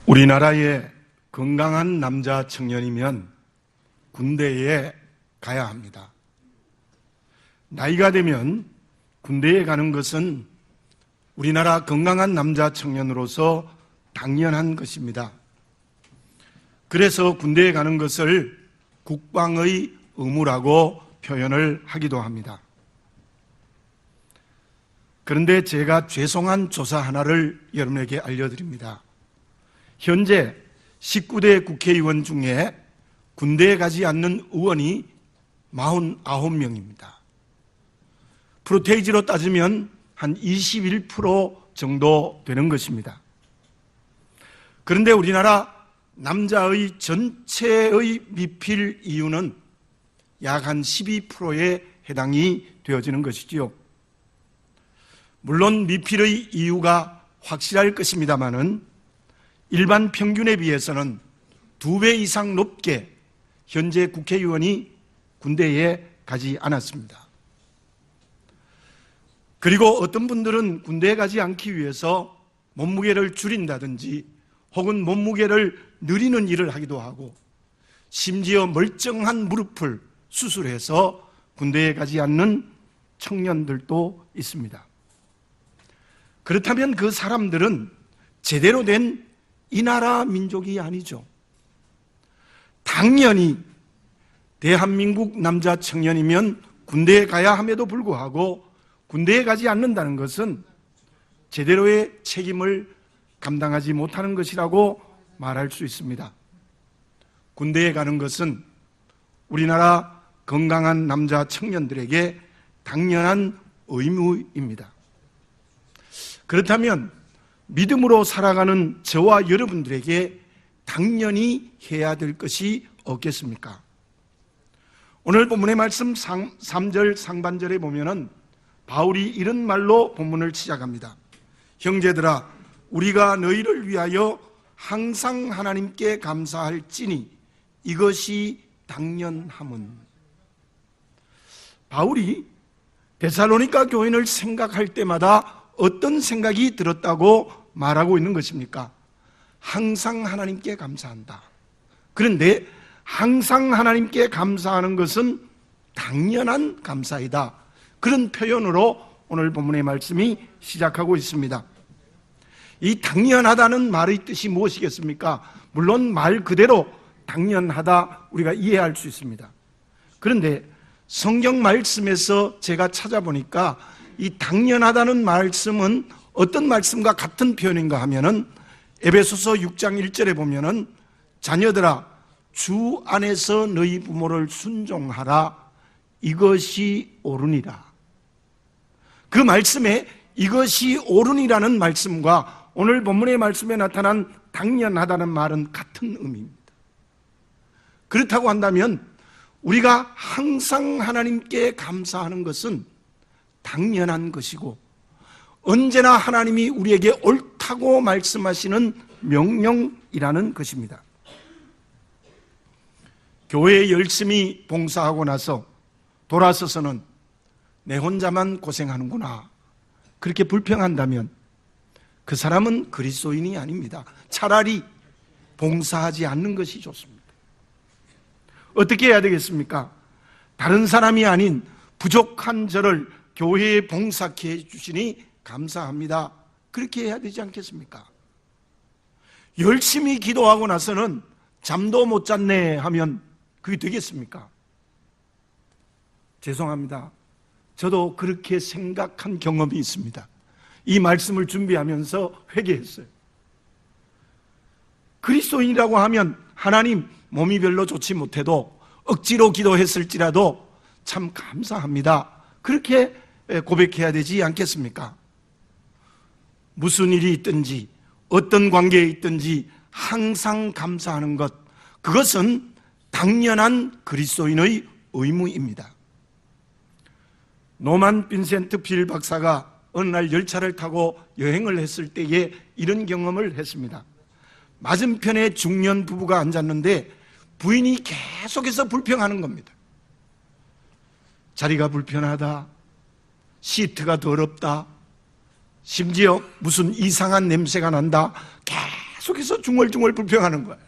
우리나라의 건강한 남자 청년이면 군대에 가야 합니다. 나이가 되면 군대에 가는 것은 우리나라 건강한 남자 청년으로서 당연한 것입니다. 그래서 군대에 가는 것을 국방의 의무라고 표현을 하기도 합니다. 그런데 제가 죄송한 조사 하나를 여러분에게 알려드립니다. 현재 19대 국회의원 중에 군대에 가지 않는 의원이 49명입니다. 프로테이지로 따지면 한 21% 정도 되는 것입니다. 그런데 우리나라 남자의 전체의 미필 이유는 약 한 12%에 해당이 되어지는 것이지요. 물론 미필의 이유가 확실할 것입니다마는 일반 평균에 비해서는 2배 이상 높게 현재 국회의원이 군대에 가지 않았습니다. 그리고 어떤 분들은 군대에 가지 않기 위해서 몸무게를 줄인다든지 혹은 몸무게를 늘리는 일을 하기도 하고 심지어 멀쩡한 무릎을 수술해서 군대에 가지 않는 청년들도 있습니다. 그렇다면 그 사람들은 제대로 된 이 나라 민족이 아니죠. 당연히 대한민국 남자 청년이면 군대에 가야 함에도 불구하고 군대에 가지 않는다는 것은 제대로의 책임을 감당하지 못하는 것이라고 말할 수 있습니다. 군대에 가는 것은 우리나라 건강한 남자 청년들에게 당연한 의무입니다. 그렇다면 믿음으로 살아가는 저와 여러분들에게 당연히 해야 될 것이 없겠습니까? 오늘 본문의 말씀 3절 상반절에 보면은 바울이 이런 말로 본문을 시작합니다. 형제들아, 우리가 너희를 위하여 항상 하나님께 감사할지니 이것이 당연함은. 바울이 데살로니가 교인을 생각할 때마다 어떤 생각이 들었다고 말하고 있는 것입니까? 항상 하나님께 감사한다. 그런데 항상 하나님께 감사하는 것은 당연한 감사이다. 그런 표현으로 오늘 본문의 말씀이 시작하고 있습니다. 이 당연하다는 말의 뜻이 무엇이겠습니까? 물론 말 그대로 당연하다 우리가 이해할 수 있습니다. 그런데 성경 말씀에서 제가 찾아보니까 이 당연하다는 말씀은 어떤 말씀과 같은 표현인가 하면은 에베소서 6장 1절에 보면은 자녀들아 주 안에서 너희 부모를 순종하라 이것이 옳으니라. 그 말씀에 이것이 옳으니라는 말씀과 오늘 본문의 말씀에 나타난 당연하다는 말은 같은 의미입니다. 그렇다고 한다면 우리가 항상 하나님께 감사하는 것은 당연한 것이고 언제나 하나님이 우리에게 옳다고 말씀하시는 명령이라는 것입니다. 교회에 열심히 봉사하고 나서 돌아서서는 내 혼자만 고생하는구나 그렇게 불평한다면 그 사람은 그리스도인이 아닙니다. 차라리 봉사하지 않는 것이 좋습니다. 어떻게 해야 되겠습니까? 다른 사람이 아닌 부족한 저를 교회에 봉사케 해주시니 감사합니다. 그렇게 해야 되지 않겠습니까? 열심히 기도하고 나서는 잠도 못 잤네 하면 그게 되겠습니까? 죄송합니다. 저도 그렇게 생각한 경험이 있습니다. 이 말씀을 준비하면서 회개했어요. 그리스도인이라고 하면 하나님 몸이 별로 좋지 못해도 억지로 기도했을지라도 참 감사합니다. 그렇게 고백해야 되지 않겠습니까? 무슨 일이 있든지 어떤 관계에 있든지 항상 감사하는 것, 그것은 당연한 그리스도인의 의무입니다. 노만 빈센트 필 박사가 어느 날 열차를 타고 여행을 했을 때에 이런 경험을 했습니다. 맞은편에 중년 부부가 앉았는데 부인이 계속해서 불평하는 겁니다. 자리가 불편하다, 시트가 더럽다, 심지어 무슨 이상한 냄새가 난다, 계속해서 중얼중얼 불평하는 거예요.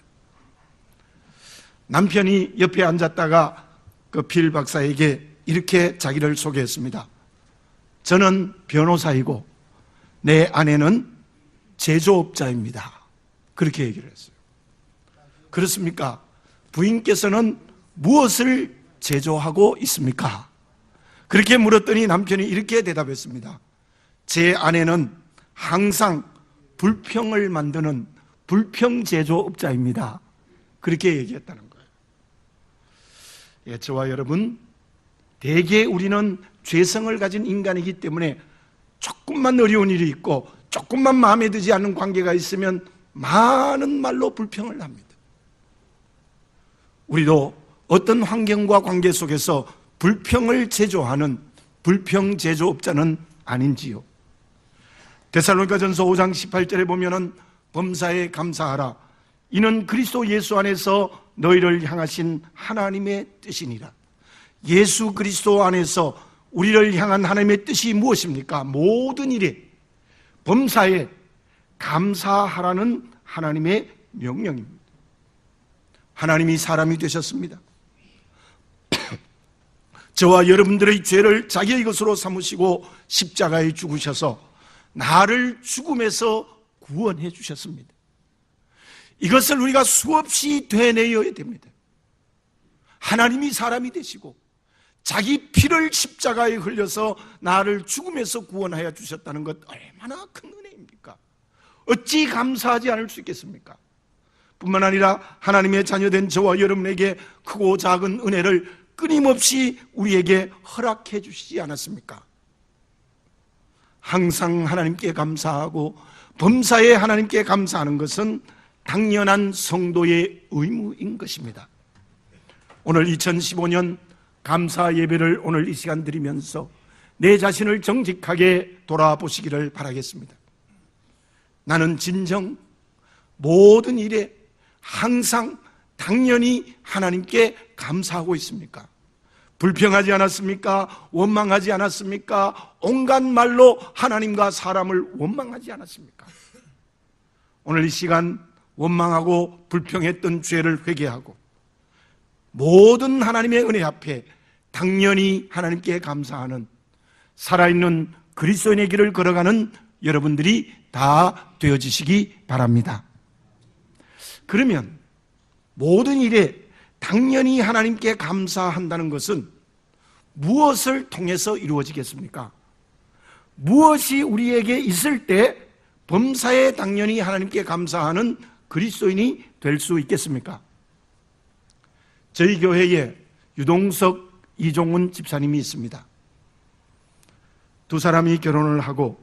남편이 옆에 앉았다가 그 필 박사에게 이렇게 자기를 소개했습니다. 저는 변호사이고 내 아내는 제조업자입니다. 그렇게 얘기를 했어요. 그렇습니까? 부인께서는 무엇을 제조하고 있습니까? 그렇게 물었더니 남편이 이렇게 대답했습니다. 제 아내는 항상 불평을 만드는 불평 제조업자입니다. 그렇게 얘기했다는 거예요. 예, 저와 여러분, 대개 우리는 죄성을 가진 인간이기 때문에 조금만 어려운 일이 있고 조금만 마음에 들지 않는 관계가 있으면 많은 말로 불평을 합니다. 우리도 어떤 환경과 관계 속에서 불평을 제조하는 불평 제조업자는 아닌지요. 데살로니가전서 5장 18절에 보면은 범사에 감사하라. 이는 그리스도 예수 안에서 너희를 향하신 하나님의 뜻이니라. 예수 그리스도 안에서 우리를 향한 하나님의 뜻이 무엇입니까? 모든 일에 범사에 감사하라는 하나님의 명령입니다. 하나님이 사람이 되셨습니다. 저와 여러분들의 죄를 자기의 것으로 삼으시고 십자가에 죽으셔서 나를 죽음에서 구원해 주셨습니다. 이것을 우리가 수없이 되뇌어야 됩니다. 하나님이 사람이 되시고 자기 피를 십자가에 흘려서 나를 죽음에서 구원하여 주셨다는 것 얼마나 큰 은혜입니까? 어찌 감사하지 않을 수 있겠습니까? 뿐만 아니라 하나님의 자녀된 저와 여러분에게 크고 작은 은혜를 끊임없이 우리에게 허락해 주시지 않았습니까? 항상 하나님께 감사하고 범사에 하나님께 감사하는 것은 당연한 성도의 의무인 것입니다. 오늘 2015년 감사 예배를 오늘 이 시간 드리면서 내 자신을 정직하게 돌아보시기를 바라겠습니다. 나는 진정 모든 일에 항상 당연히 하나님께 감사하고 있습니까? 불평하지 않았습니까? 원망하지 않았습니까? 온갖 말로 하나님과 사람을 원망하지 않았습니까? 오늘 이 시간 원망하고 불평했던 죄를 회개하고 모든 하나님의 은혜 앞에 당연히 하나님께 감사하는 살아있는 그리스도인의 길을 걸어가는 여러분들이 다 되어지시기 바랍니다. 그러면 모든 일에 당연히 하나님께 감사한다는 것은 무엇을 통해서 이루어지겠습니까? 무엇이 우리에게 있을 때 범사에 당연히 하나님께 감사하는 그리스도인이 될 수 있겠습니까? 저희 교회에 유동석, 이종훈 집사님이 있습니다. 두 사람이 결혼을 하고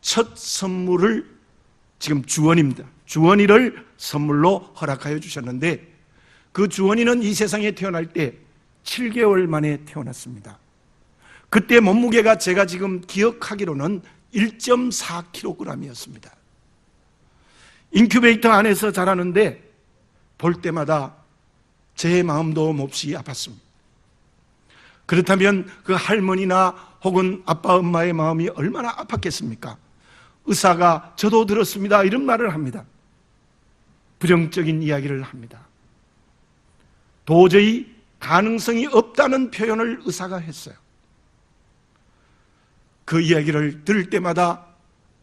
첫 선물을 지금 주원입니다. 주원이를 선물로 허락하여 주셨는데 그 주원이는 이 세상에 태어날 때 7개월 만에 태어났습니다. 그때 몸무게가 제가 지금 기억하기로는 1.4kg이었습니다. 인큐베이터 안에서 자라는데 볼 때마다 제 마음도 몹시 아팠습니다. 그렇다면 그 할머니나 혹은 아빠 엄마의 마음이 얼마나 아팠겠습니까? 의사가 저도 들었습니다 이런 말을 합니다. 부정적인 이야기를 합니다. 도저히 가능성이 없다는 표현을 의사가 했어요. 그 이야기를 들을 때마다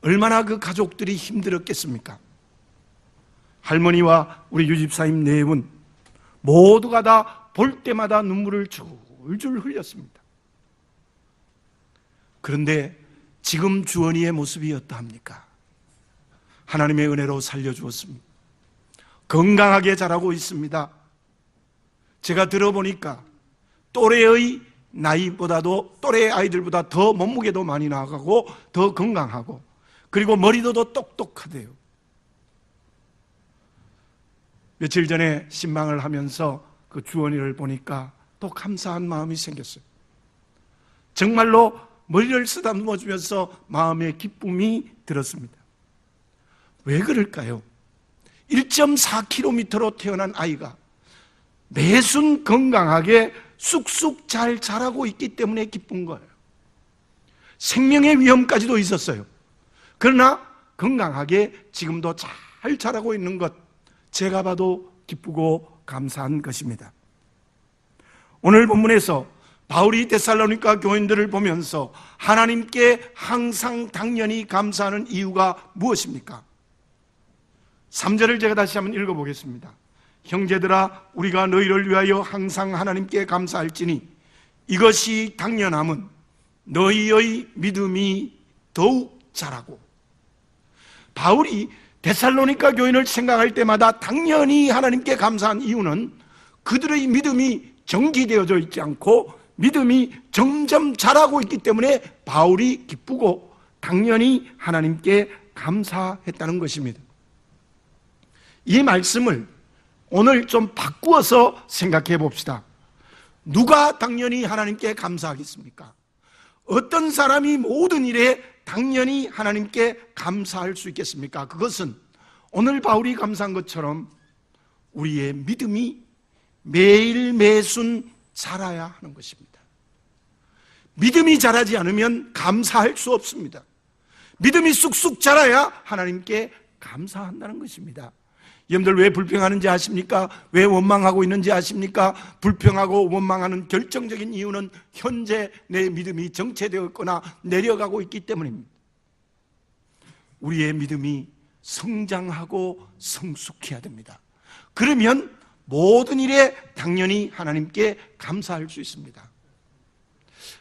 얼마나 그 가족들이 힘들었겠습니까? 할머니와 우리 유집사님 네 분 모두가 다 볼 때마다 눈물을 줄줄 흘렸습니다. 그런데 지금 주원이의 모습이 어떠합니까? 하나님의 은혜로 살려주었습니다. 건강하게 자라고 있습니다. 제가 들어보니까 또래의 나이보다도 또래 아이들보다 더 몸무게도 많이 나가고 더 건강하고 그리고 머리도 더 똑똑하대요. 며칠 전에 신방을 하면서 그 주원이를 보니까 또 감사한 마음이 생겼어요. 정말로 머리를 쓰다듬어 주면서 마음의 기쁨이 들었습니다. 왜 그럴까요? 1.4kg로 태어난 아이가 매순 건강하게 쑥쑥 잘 자라고 있기 때문에 기쁜 거예요. 생명의 위험까지도 있었어요. 그러나 건강하게 지금도 잘 잘 자라고 있는 것, 제가 봐도 기쁘고 감사한 것입니다. 오늘 본문에서 바울이 데살로니가 교인들을 보면서 하나님께 항상 당연히 감사하는 이유가 무엇입니까? 3절을 제가 다시 한번 읽어보겠습니다. 형제들아, 우리가 너희를 위하여 항상 하나님께 감사할지니 이것이 당연함은 너희의 믿음이 더욱 자라고. 바울이 데살로니가 교인을 생각할 때마다 당연히 하나님께 감사한 이유는 그들의 믿음이 정지되어져 있지 않고 믿음이 점점 자라고 있기 때문에 바울이 기쁘고 당연히 하나님께 감사했다는 것입니다. 이 말씀을 오늘 좀 바꾸어서 생각해 봅시다. 누가 당연히 하나님께 감사하겠습니까? 어떤 사람이 모든 일에 당연히 하나님께 감사할 수 있겠습니까? 그것은 오늘 바울이 감사한 것처럼 우리의 믿음이 매일 매순 자라야 하는 것입니다. 믿음이 자라지 않으면 감사할 수 없습니다. 믿음이 쑥쑥 자라야 하나님께 감사한다는 것입니다. 여러분들 왜 불평하는지 아십니까? 왜 원망하고 있는지 아십니까? 불평하고 원망하는 결정적인 이유는 현재 내 믿음이 정체되었거나 내려가고 있기 때문입니다. 우리의 믿음이 성장하고 성숙해야 됩니다. 그러면 모든 일에 당연히 하나님께 감사할 수 있습니다.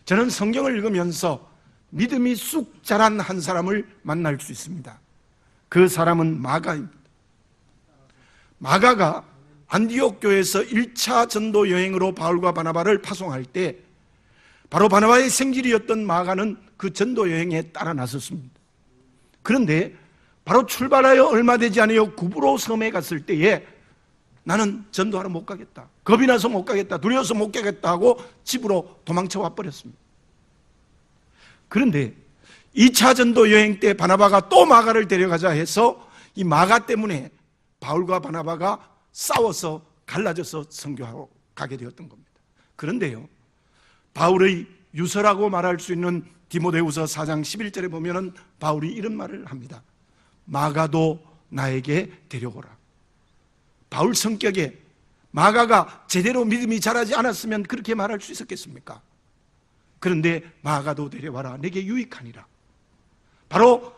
저는 성경을 읽으면서 믿음이 쑥 자란 한 사람을 만날 수 있습니다. 그 사람은 마가입니다. 마가가 안디옥 교회에서 1차 전도 여행으로 바울과 바나바를 파송할 때 바로 바나바의 생질이었던 마가는 그 전도 여행에 따라 나섰습니다. 그런데 바로 출발하여 얼마 되지 않아요 구브로 섬에 갔을 때에 나는 전도하러 못 가겠다, 겁이 나서 못 가겠다, 두려워서 못 가겠다 하고 집으로 도망쳐 와버렸습니다. 그런데 2차 전도 여행 때 바나바가 또 마가를 데려가자 해서 이 마가 때문에 바울과 바나바가 싸워서 갈라져서 선교하러 가게 되었던 겁니다. 그런데요, 바울의 유서라고 말할 수 있는 디모데후서 4장 11절에 보면은 바울이 이런 말을 합니다. 마가도 나에게 데려오라. 바울 성격에 마가가 제대로 믿음이 자라지 않았으면 그렇게 말할 수 있었겠습니까? 그런데 마가도 데려와라, 내게 유익하니라. 바로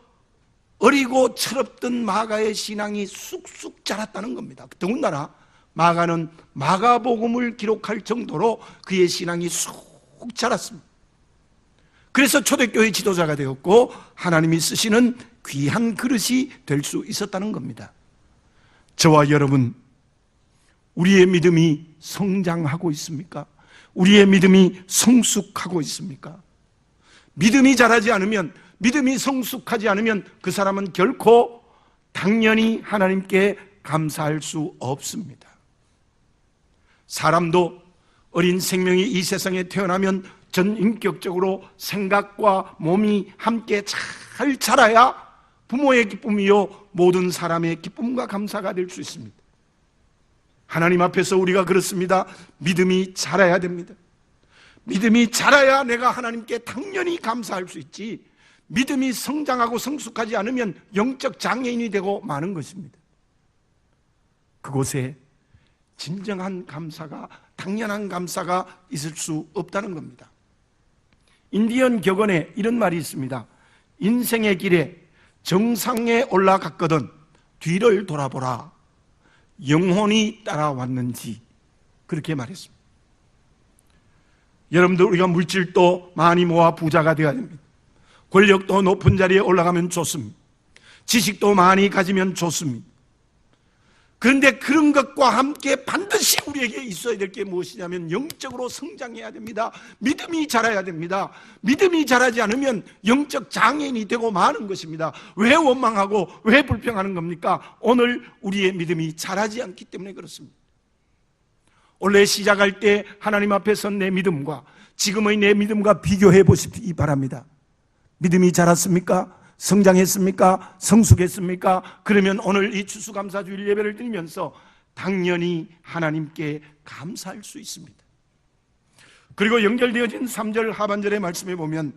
어리고 철없던 마가의 신앙이 쑥쑥 자랐다는 겁니다. 더군다나 마가는 마가복음을 기록할 정도로 그의 신앙이 쑥 자랐습니다. 그래서 초대교회 지도자가 되었고 하나님이 쓰시는 귀한 그릇이 될 수 있었다는 겁니다. 저와 여러분, 우리의 믿음이 성장하고 있습니까? 우리의 믿음이 성숙하고 있습니까? 믿음이 자라지 않으면, 믿음이 성숙하지 않으면 그 사람은 결코 당연히 하나님께 감사할 수 없습니다. 사람도 어린 생명이 이 세상에 태어나면 전인격적으로 생각과 몸이 함께 잘 자라야 부모의 기쁨이요 모든 사람의 기쁨과 감사가 될 수 있습니다. 하나님 앞에서 우리가 그렇습니다. 믿음이 자라야 됩니다. 믿음이 자라야 내가 하나님께 당연히 감사할 수 있지, 믿음이 성장하고 성숙하지 않으면 영적 장애인이 되고 마는 것입니다. 그곳에 진정한 감사가, 당연한 감사가 있을 수 없다는 겁니다. 인디언 격언에 이런 말이 있습니다. 인생의 길에 정상에 올라갔거든 뒤를 돌아보라, 영혼이 따라왔는지, 그렇게 말했습니다. 여러분들, 우리가 물질도 많이 모아 부자가 되어야 됩니다. 권력도 높은 자리에 올라가면 좋습니다. 지식도 많이 가지면 좋습니다. 그런데 그런 것과 함께 반드시 우리에게 있어야 될 게 무엇이냐면 영적으로 성장해야 됩니다. 믿음이 자라야 됩니다. 믿음이 자라지 않으면 영적 장애인이 되고 마는 것입니다. 왜 원망하고 왜 불평하는 겁니까? 오늘 우리의 믿음이 자라지 않기 때문에 그렇습니다. 원래 시작할 때 하나님 앞에 선 내 믿음과 지금의 내 믿음과 비교해 보시기 바랍니다. 믿음이 자랐습니까? 성장했습니까? 성숙했습니까? 그러면 오늘 이 추수감사주일 예배를 드리면서 당연히 하나님께 감사할 수 있습니다. 그리고 연결되어진 3절 하반절의 말씀에 보면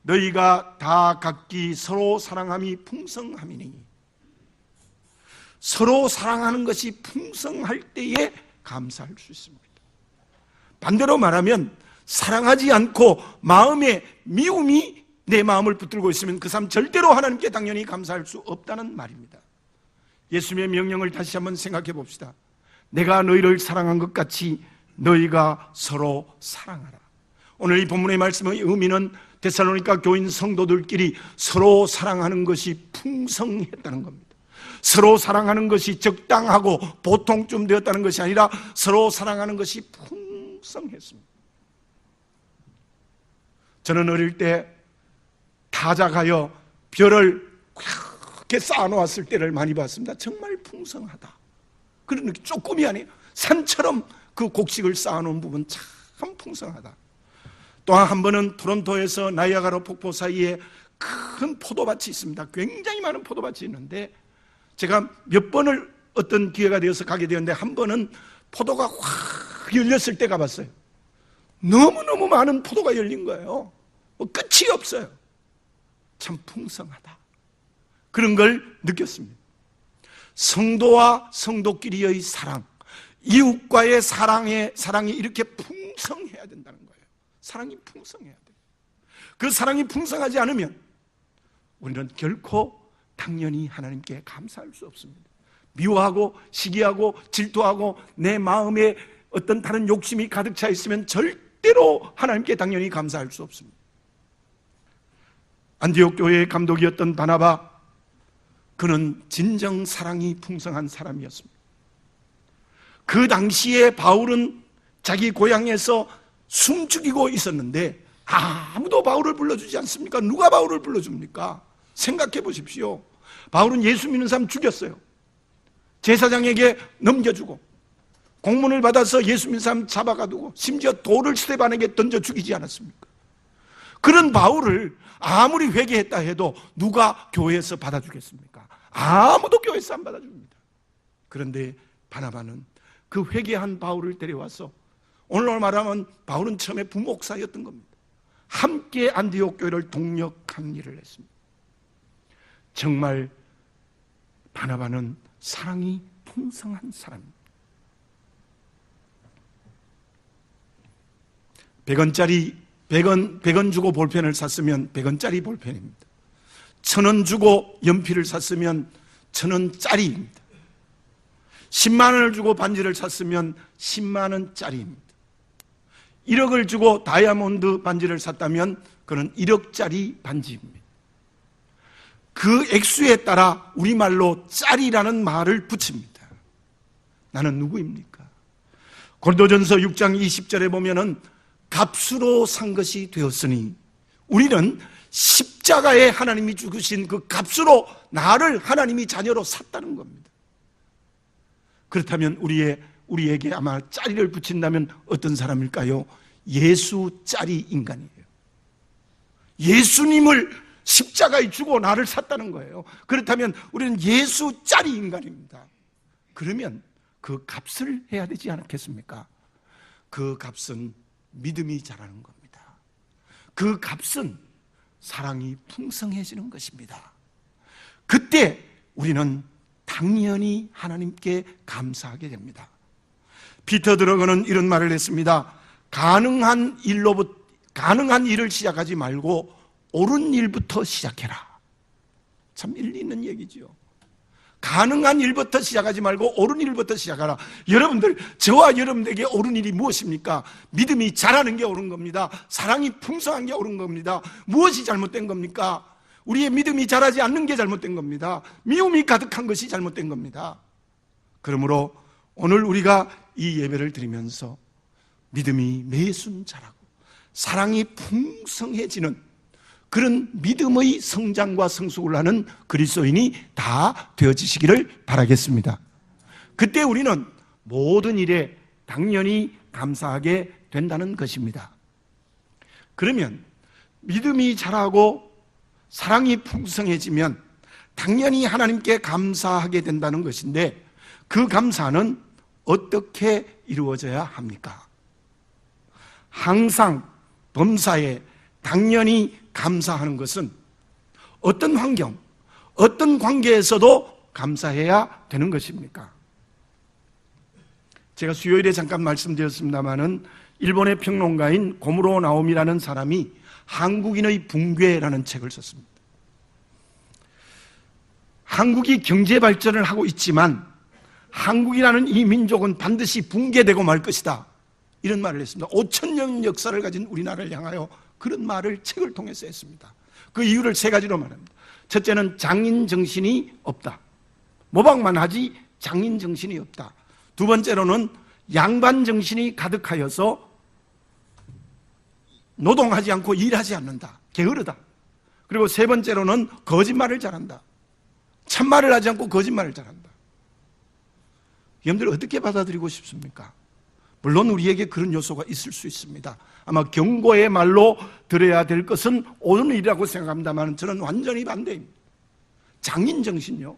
너희가 다 각기 서로 사랑함이 풍성함이니, 서로 사랑하는 것이 풍성할 때에 감사할 수 있습니다. 반대로 말하면 사랑하지 않고 마음에 미움이 내 마음을 붙들고 있으면 그 사람 절대로 하나님께 당연히 감사할 수 없다는 말입니다. 예수님의 명령을 다시 한번 생각해 봅시다. 내가 너희를 사랑한 것 같이 너희가 서로 사랑하라. 오늘 이 본문의 말씀의 의미는 데살로니가 교인 성도들끼리 서로 사랑하는 것이 풍성했다는 겁니다. 서로 사랑하는 것이 적당하고 보통쯤 되었다는 것이 아니라 서로 사랑하는 것이 풍성했습니다. 저는 어릴 때 타작하여 별을 그렇게 쌓아놓았을 때를 많이 봤습니다. 정말 풍성하다. 그런 느낌, 조금이 아니에요. 산처럼 그 곡식을 쌓아놓은 부분 참 풍성하다. 또한 한 번은 토론토에서 나이아가라 폭포 사이에 큰 포도밭이 있습니다. 굉장히 많은 포도밭이 있는데 제가 몇 번을 어떤 기회가 되어서 가게 되었는데 한 번은 포도가 확 열렸을 때 가봤어요. 너무너무 많은 포도가 열린 거예요. 끝이 없어요. 참 풍성하다. 그런 걸 느꼈습니다. 성도와 성도끼리의 사랑, 이웃과의 사랑이 이렇게 풍성해야 된다는 거예요. 사랑이 풍성해야 돼요. 그 사랑이 풍성하지 않으면 우리는 결코 당연히 하나님께 감사할 수 없습니다. 미워하고 시기하고 질투하고 내 마음에 어떤 다른 욕심이 가득 차 있으면 절대로 하나님께 당연히 감사할 수 없습니다. 안디옥 교회의 감독이었던 바나바, 그는 진정 사랑이 풍성한 사람이었습니다. 그 당시에 바울은 자기 고향에서 숨죽이고 있었는데 아무도 바울을 불러주지 않습니까? 누가 바울을 불러줍니까? 생각해 보십시오. 바울은 예수 믿는 사람 죽였어요. 제사장에게 넘겨주고 공문을 받아서 예수 믿는 사람 잡아가두고 심지어 돌을 스데반에게 던져 죽이지 않았습니까? 그런 바울을 아무리 회개했다 해도 누가 교회에서 받아주겠습니까? 아무도 교회에서 안 받아줍니다. 그런데 바나바는 그 회개한 바울을 데려와서, 오늘날 말하면 바울은 처음에 부목사였던 겁니다. 함께 안디옥 교회를 동력한 일을 했습니다. 정말 바나바는 사랑이 풍성한 사람입니다. 100원 주고 볼펜을 샀으면 100원짜리 볼펜입니다. 1000원 주고 연필을 샀으면 1000원짜리입니다. 10만 원을 주고 반지를 샀으면 10만 원짜리입니다. 1억을 주고 다이아몬드 반지를 샀다면 그는 1억짜리 반지입니다. 그 액수에 따라 우리말로 짜리라는 말을 붙입니다. 나는 누구입니까? 고린도전서 6장 20절에 보면은 값으로 산 것이 되었으니, 우리는 십자가에 하나님이 죽으신 그 값으로 나를 하나님이 자녀로 샀다는 겁니다. 그렇다면 우리에게 아마 짜리를 붙인다면 어떤 사람일까요? 예수짜리 인간이에요. 예수님을 십자가에 주고 나를 샀다는 거예요. 그렇다면 우리는 예수짜리 인간입니다. 그러면 그 값을 해야 되지 않겠습니까? 그 값은 믿음이 자라는 겁니다. 그 값은 사랑이 풍성해지는 것입니다. 그때 우리는 당연히 하나님께 감사하게 됩니다. 피터 드러거는 이런 말을 했습니다. 가능한 일을 시작하지 말고 옳은 일부터 시작해라. 참 일리 있는 얘기죠. 가능한 일부터 시작하지 말고 옳은 일부터 시작하라. 여러분들, 저와 여러분들에게 옳은 일이 무엇입니까? 믿음이 자라는 게 옳은 겁니다. 사랑이 풍성한 게 옳은 겁니다. 무엇이 잘못된 겁니까? 우리의 믿음이 자라지 않는 게 잘못된 겁니다. 미움이 가득한 것이 잘못된 겁니다. 그러므로 오늘 우리가 이 예배를 드리면서 믿음이 매순 자라고 사랑이 풍성해지는 그런 믿음의 성장과 성숙을 하는 그리스도인이 다 되어지시기를 바라겠습니다. 그때 우리는 모든 일에 당연히 감사하게 된다는 것입니다. 그러면 믿음이 자라고 사랑이 풍성해지면 당연히 하나님께 감사하게 된다는 것인데, 그 감사는 어떻게 이루어져야 합니까? 항상 범사에 당연히 감사하는 것은 어떤 환경, 어떤 관계에서도 감사해야 되는 것입니까? 제가 수요일에 잠깐 말씀드렸습니다마는 일본의 평론가인 고무로 나오미라는 사람이 한국인의 붕괴라는 책을 썼습니다. 한국이 경제 발전을 하고 있지만 한국이라는 이 민족은 반드시 붕괴되고 말 것이다, 이런 말을 했습니다. 5,000년 역사를 가진 우리나라를 향하여 그런 말을 책을 통해서 했습니다. 그 이유를 세 가지로 말합니다. 첫째는 장인 정신이 없다. 모방만 하지 장인 정신이 없다. 두 번째로는 양반 정신이 가득하여서 노동하지 않고 일하지 않는다. 게으르다. 그리고 세 번째로는 거짓말을 잘한다. 참말을 하지 않고 거짓말을 잘한다. 여러분들 어떻게 받아들이고 싶습니까? 물론 우리에게 그런 요소가 있을 수 있습니다. 아마 경고의 말로 들어야 될 것은 옳은 일이라고 생각합니다만 저는 완전히 반대입니다. 장인정신요.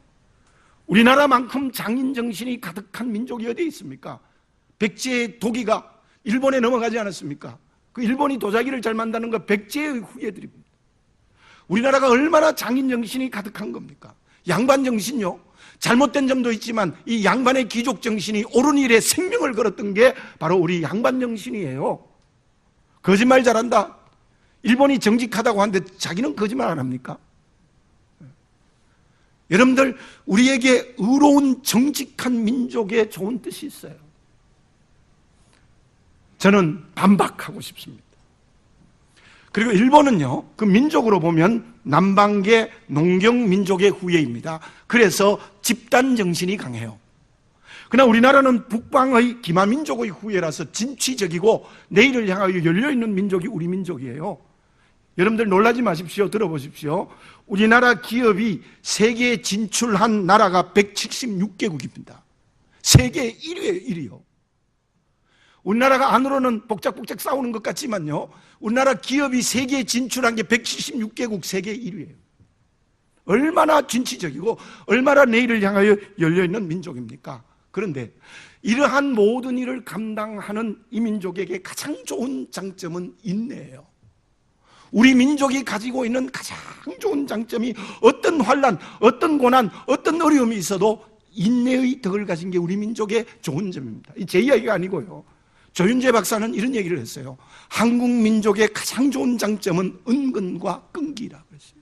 우리나라만큼 장인정신이 가득한 민족이 어디 있습니까? 백제의 도기가 일본에 넘어가지 않았습니까? 그 일본이 도자기를 잘 만드는 거 백제의 후예들입니다. 우리나라가 얼마나 장인정신이 가득한 겁니까? 양반정신요. 잘못된 점도 있지만 이 양반의 귀족정신이 옳은 일에 생명을 걸었던 게 바로 우리 양반정신이에요. 거짓말 잘한다. 일본이 정직하다고 하는데 자기는 거짓말 안 합니까? 여러분들, 우리에게 의로운 정직한 민족에 좋은 뜻이 있어요. 저는 반박하고 싶습니다. 그리고 일본은요, 그 민족으로 보면 남방계 농경민족의 후예입니다. 그래서 집단정신이 강해요. 그러나 우리나라는 북방의 기마민족의 후예라서 진취적이고 내일을 향하여 열려있는 민족이 우리 민족이에요. 여러분들 놀라지 마십시오. 들어보십시오. 우리나라 기업이 세계에 진출한 나라가 176개국입니다. 세계 1위예요, 1위요. 우리나라가 안으로는 복작복작 싸우는 것 같지만요, 우리나라 기업이 세계에 진출한 게 176개국 세계 1위예요. 얼마나 진취적이고 얼마나 내일을 향하여 열려있는 민족입니까? 그런데 이러한 모든 일을 감당하는 이 민족에게 가장 좋은 장점은 인내예요. 우리 민족이 가지고 있는 가장 좋은 장점이 어떤 환난, 어떤 고난, 어떤 어려움이 있어도 인내의 덕을 가진 게 우리 민족의 좋은 점입니다. 제 이야기가 아니고요, 조윤재 박사는 이런 얘기를 했어요. 한국 민족의 가장 좋은 장점은 은근과 끈기라고 했어요.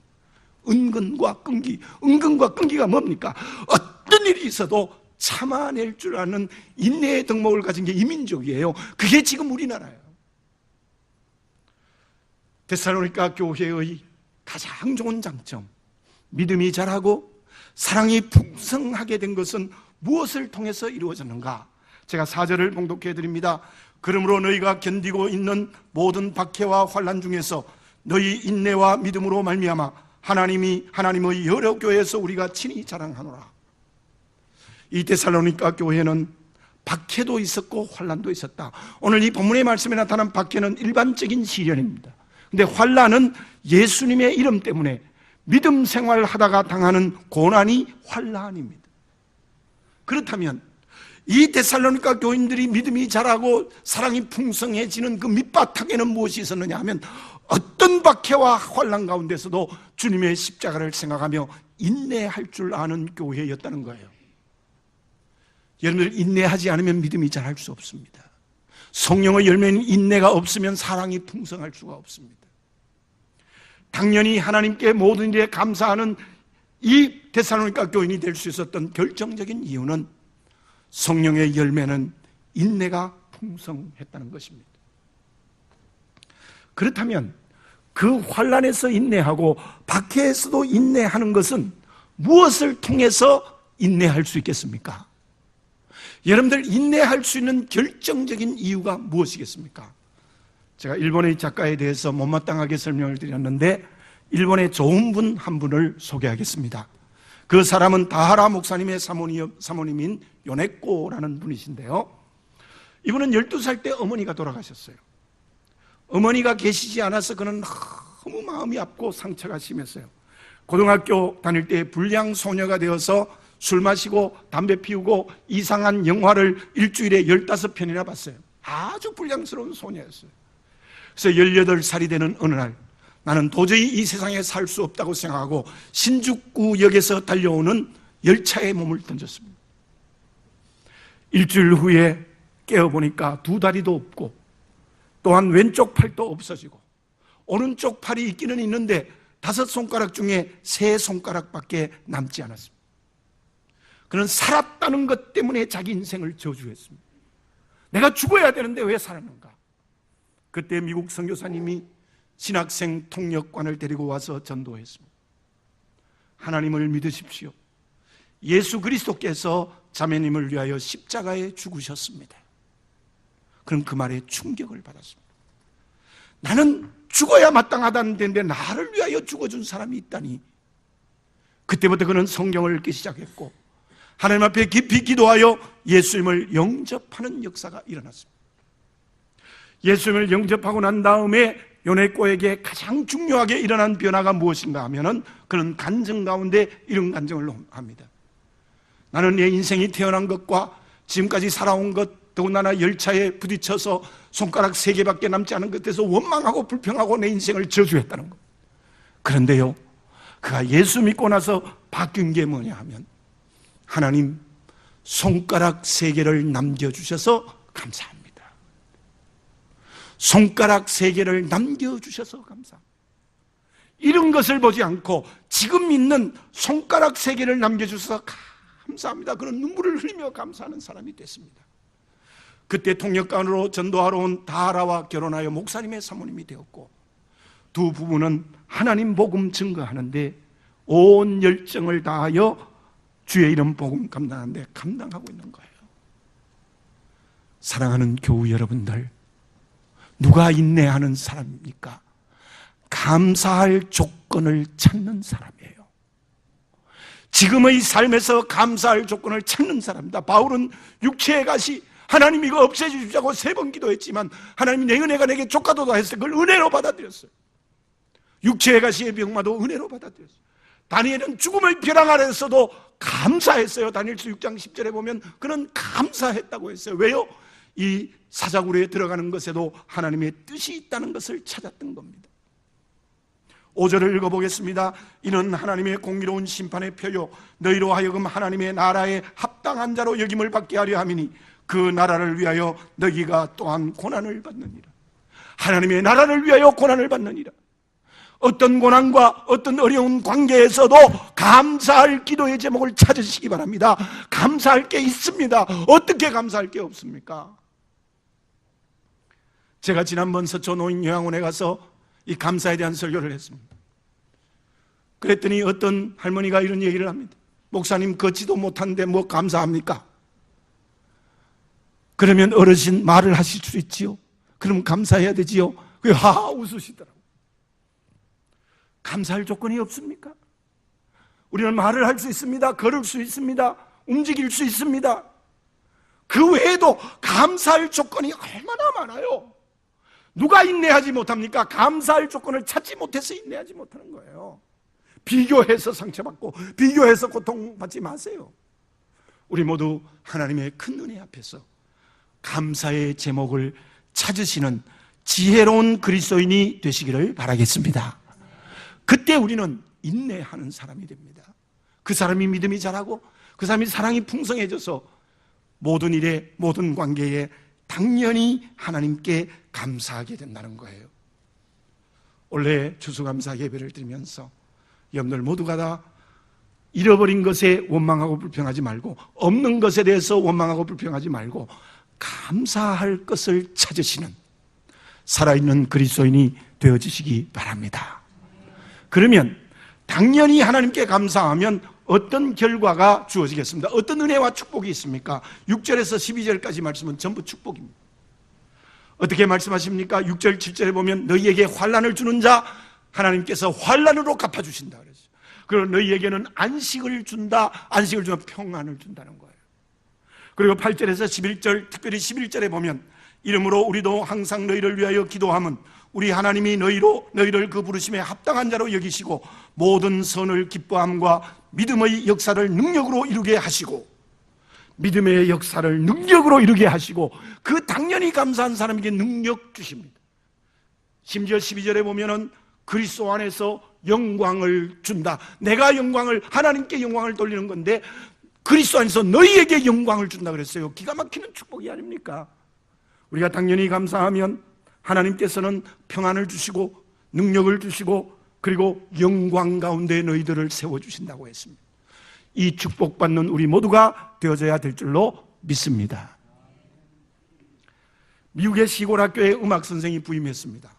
은근과 끈기. 은근과 끈기가 뭡니까? 어떤 일이 있어도 참아낼 줄 아는 인내의 덕목을 가진 게 이 민족이에요. 그게 지금 우리나라예요. 데살로니가 교회의 가장 좋은 장점, 믿음이 자라고 사랑이 풍성하게 된 것은 무엇을 통해서 이루어졌는가? 제가 4절을 봉독해 드립니다. 그러므로 너희가 견디고 있는 모든 박해와 환난 중에서 너희 인내와 믿음으로 말미암아 하나님의 여러 교회에서 우리가 친히 자랑하노라. 이 데살로니가 교회는 박해도 있었고 환난도 있었다. 오늘 이 본문의 말씀에 나타난 박해는 일반적인 시련입니다. 근데 환난은 예수님의 이름 때문에 믿음 생활하다가 당하는 고난이 환난입니다. 그렇다면 이 데살로니가 교인들이 믿음이 자라고 사랑이 풍성해지는 그 밑바탕에는 무엇이 있었느냐 하면 어떤 박해와 환난 가운데서도 주님의 십자가를 생각하며 인내할 줄 아는 교회였다는 거예요. 여러분들, 인내하지 않으면 믿음이 자랄 수 없습니다. 성령의 열매는 인내가 없으면 사랑이 풍성할 수가 없습니다. 당연히 하나님께 모든 일에 감사하는 이 데살로니가 교인이 될 수 있었던 결정적인 이유는 성령의 열매는 인내가 풍성했다는 것입니다. 그렇다면 그 환난에서 인내하고 박해에서도 인내하는 것은 무엇을 통해서 인내할 수 있겠습니까? 여러분들, 인내할 수 있는 결정적인 이유가 무엇이겠습니까? 제가 일본의 작가에 대해서 못마땅하게 설명을 드렸는데 일본의 좋은 분 한 분을 소개하겠습니다. 그 사람은 다하라 목사님의 사모님인 요네코라는 분이신데요, 이분은 12살 때 어머니가 돌아가셨어요. 어머니가 계시지 않아서 그는 너무 마음이 아프고 상처가 심했어요. 고등학교 다닐 때 불량 소녀가 되어서 술 마시고 담배 피우고 이상한 영화를 일주일에 15편이나 봤어요. 아주 불량스러운 소녀였어요. 그래서 18살이 되는 어느 날, 나는 도저히 이 세상에 살 수 없다고 생각하고 신주쿠역에서 달려오는 열차에 몸을 던졌습니다. 일주일 후에 깨어보니까 두 다리도 없고 또한 왼쪽 팔도 없어지고 오른쪽 팔이 있기는 있는데 5손가락 중에 3손가락밖에 남지 않았습니다. 그는 살았다는 것 때문에 자기 인생을 저주했습니다. 내가 죽어야 되는데 왜 살았는가? 그때 미국 선교사님이 신학생 통역관을 데리고 와서 전도했습니다. 하나님을 믿으십시오. 예수 그리스도께서 자매님을 위하여 십자가에 죽으셨습니다. 그럼 그 말에 충격을 받았습니다. 나는 죽어야 마땅하다는데 나를 위하여 죽어준 사람이 있다니. 그때부터 그는 성경을 읽기 시작했고 하나님 앞에 깊이 기도하여 예수님을 영접하는 역사가 일어났습니다. 예수님을 영접하고 난 다음에 요네코에게 가장 중요하게 일어난 변화가 무엇인가 하면은 그는 간증 가운데 이런 간증을 합니다. 나는 내 인생이 태어난 것과 지금까지 살아온 것, 더군다나 열차에 부딪혀서 손가락 3개밖에 남지 않은 것에서 원망하고 불평하고 내 인생을 저주했다는 것. 그런데요, 그가 예수 믿고 나서 바뀐 게 뭐냐 하면 하나님 손가락 3개를 남겨주셔서 감사합니다. 손가락 3개를 남겨주셔서 감사합니다. 이런 것을 보지 않고 지금 있는 손가락 3개를 남겨주셔서 감사합니다. 그런 눈물을 흘리며 감사하는 사람이 됐습니다. 그때 통역관으로 전도하러 온 다하라와 결혼하여 목사님의 사모님이 되었고 두 부부는 하나님 복음 증거하는데 온 열정을 다하여 주의 이름 복음 감당하는데 감당하고 있는 거예요. 사랑하는 교우 여러분들, 누가 인내하는 사람입니까? 감사할 조건을 찾는 사람이에요. 지금의 삶에서 감사할 조건을 찾는 사람입니다. 바울은 육체의 가시 하나님 이거 없애주시자고 3번 기도했지만 하나님이 내 은혜가 내게 족하도다 했어요. 그걸 은혜로 받아들였어요. 육체의 가시의 병마도 은혜로 받아들였어요. 다니엘은 죽음의 벼랑 아래에서도 감사했어요. 다니엘서 6장 10절에 보면 그는 감사했다고 했어요. 왜요? 이 사자굴에 들어가는 것에도 하나님의 뜻이 있다는 것을 찾았던 겁니다. 5절을 읽어보겠습니다. 이는 하나님의 공의로운 심판의 표요 너희로 하여금 하나님의 나라에 합당한 자로 여김을 받게 하려 함이니 그 나라를 위하여 너희가 또한 고난을 받느니라. 하나님의 나라를 위하여 고난을 받느니라. 어떤 고난과 어떤 어려운 관계에서도 감사할 기도의 제목을 찾으시기 바랍니다. 감사할 게 있습니다. 어떻게 감사할 게 없습니까? 제가 지난번 서초 노인 요양원에 가서 이 감사에 대한 설교를 했습니다. 그랬더니 어떤 할머니가 이런 얘기를 합니다. 목사님 걷지도 못하는데 뭐 감사합니까? 그러면 어르신 말을 하실 수 있지요? 그럼 감사해야 되지요? 그 하하 웃으시더라고요. 감사할 조건이 없습니까? 우리는 말을 할 수 있습니다. 걸을 수 있습니다. 움직일 수 있습니다. 그 외에도 감사할 조건이 얼마나 많아요. 누가 인내하지 못합니까? 감사할 조건을 찾지 못해서 인내하지 못하는 거예요. 비교해서 상처받고 비교해서 고통받지 마세요. 우리 모두 하나님의 큰 은혜 앞에서 감사의 제목을 찾으시는 지혜로운 그리스도인이 되시기를 바라겠습니다. 그때 우리는 인내하는 사람이 됩니다. 그 사람이 믿음이 자라고 그 사람이 사랑이 풍성해져서 모든 일에 모든 관계에 당연히 하나님께 감사하게 된다는 거예요. 원래 추수감사 예배를 드리면서 여러분들 모두가 다 잃어버린 것에 원망하고 불평하지 말고 없는 것에 대해서 원망하고 불평하지 말고 감사할 것을 찾으시는 살아있는 그리스도인이 되어지시기 바랍니다. 그러면 당연히 하나님께 감사하면 어떤 결과가 주어지겠습니다. 어떤 은혜와 축복이 있습니까? 6절에서 12절까지 말씀은 전부 축복입니다. 어떻게 말씀하십니까? 6절 7절에 보면 너희에게 환난을 주는 자 하나님께서 환난으로 갚아주신다 그랬어요. 그리고 너희에게는 안식을 준다. 안식을 주면 평안을 준다는 거예요. 그리고 8절에서 11절 특별히 11절에 보면 이러므로 우리도 항상 너희를 위하여 기도함은 우리 하나님이 너희를 그 부르심에 합당한 자로 여기시고 모든 선을 기뻐함과 믿음의 역사를 능력으로 이루게 하시고 믿음의 역사를 능력으로 이루게 하시고 그 당연히 감사한 사람에게 능력 주십니다. 심지어 12절에 보면은 그리스도 안에서 영광을 준다. 내가 영광을, 하나님께 영광을 돌리는 건데 그리스도 안에서 너희에게 영광을 준다 그랬어요. 기가 막히는 축복이 아닙니까? 우리가 당연히 감사하면 하나님께서는 평안을 주시고 능력을 주시고 그리고 영광 가운데 너희들을 세워주신다고 했습니다. 이 축복받는 우리 모두가 되어져야 될 줄로 믿습니다. 미국의 시골 학교에 음악 선생이 부임했습니다.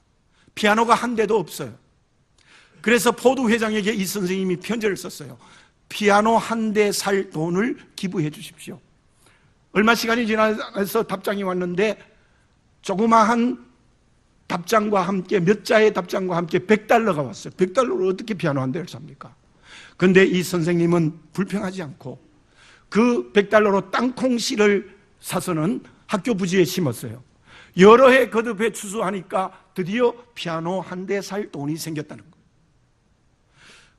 피아노가 한 대도 없어요. 그래서 포드 회장에게 이 선생님이 편지를 썼어요. 피아노 한 대 살 돈을 기부해 주십시오. 얼마 시간이 지나서 답장이 왔는데 조그마한 답장과 함께 몇 자의 답장과 함께 $100가 왔어요. $100로 어떻게 피아노 한 대를 삽니까? 그런데 이 선생님은 불평하지 않고 그 $100로 땅콩씨를 사서는 학교 부지에 심었어요. 여러 해 거듭해 추수하니까 드디어 피아노 한 대 살 돈이 생겼다는 거예요.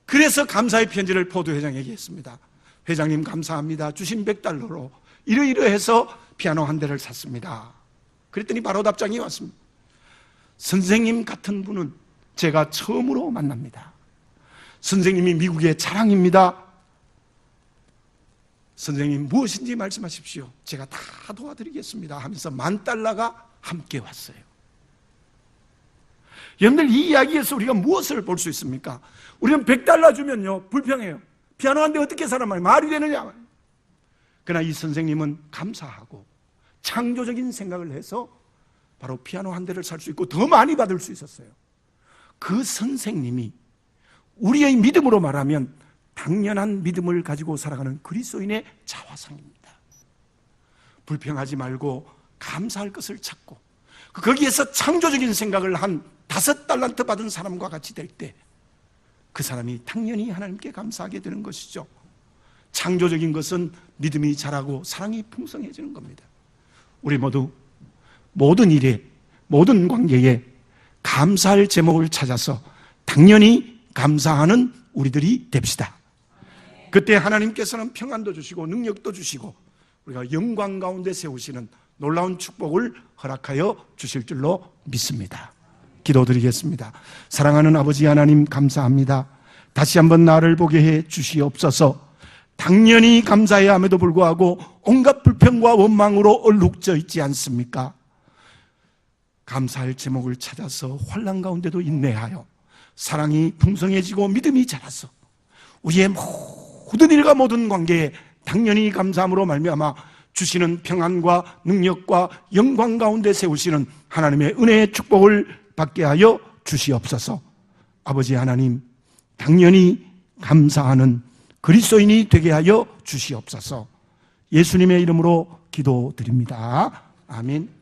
그래서 감사의 편지를 포드 회장에게 했습니다. 회장님 감사합니다. 주신 $100로 이러이러해서 피아노 한 대를 샀습니다. 그랬더니 바로 답장이 왔습니다. 선생님 같은 분은 제가 처음으로 만납니다. 선생님이 미국의 자랑입니다. 선생님 무엇인지 말씀하십시오. 제가 다 도와드리겠습니다 하면서 $10,000가 함께 왔어요. 여러분들 이 이야기에서 우리가 무엇을 볼 수 있습니까? 우리는 $100 주면요 불평해요. 피아노 한 대 어떻게 사란 말이에요? 말이 되느냐. 그러나 이 선생님은 감사하고 창조적인 생각을 해서 바로 피아노 한 대를 살 수 있고 더 많이 받을 수 있었어요. 그 선생님이 우리의 믿음으로 말하면 당연한 믿음을 가지고 살아가는 그리스도인의 자화상입니다. 불평하지 말고 감사할 것을 찾고 거기에서 창조적인 생각을 한 5달란트 받은 사람과 같이 될 때 그 사람이 당연히 하나님께 감사하게 되는 것이죠. 창조적인 것은 믿음이 자라고 사랑이 풍성해지는 겁니다. 우리 모두 모든 일에 모든 관계에 감사할 제목을 찾아서 당연히 감사하는 우리들이 됩시다. 그때 하나님께서는 평안도 주시고 능력도 주시고 우리가 영광 가운데 세우시는 놀라운 축복을 허락하여 주실 줄로 믿습니다. 기도드리겠습니다. 사랑하는 아버지 하나님 감사합니다. 다시 한번 나를 보게 해 주시옵소서. 당연히 감사해야 함에도 불구하고 온갖 불평과 원망으로 얼룩져 있지 않습니까? 감사할 제목을 찾아서 환난 가운데도 인내하여 사랑이 풍성해지고 믿음이 자라서 우리의 모든 일과 모든 관계에 당연히 감사함으로 말미암아 주시는 평안과 능력과 영광 가운데 세우시는 하나님의 은혜의 축복을 받게 하여 주시옵소서. 아버지 하나님 당연히 감사하는 그리스도인이 되게 하여 주시옵소서. 예수님의 이름으로 기도드립니다. 아멘.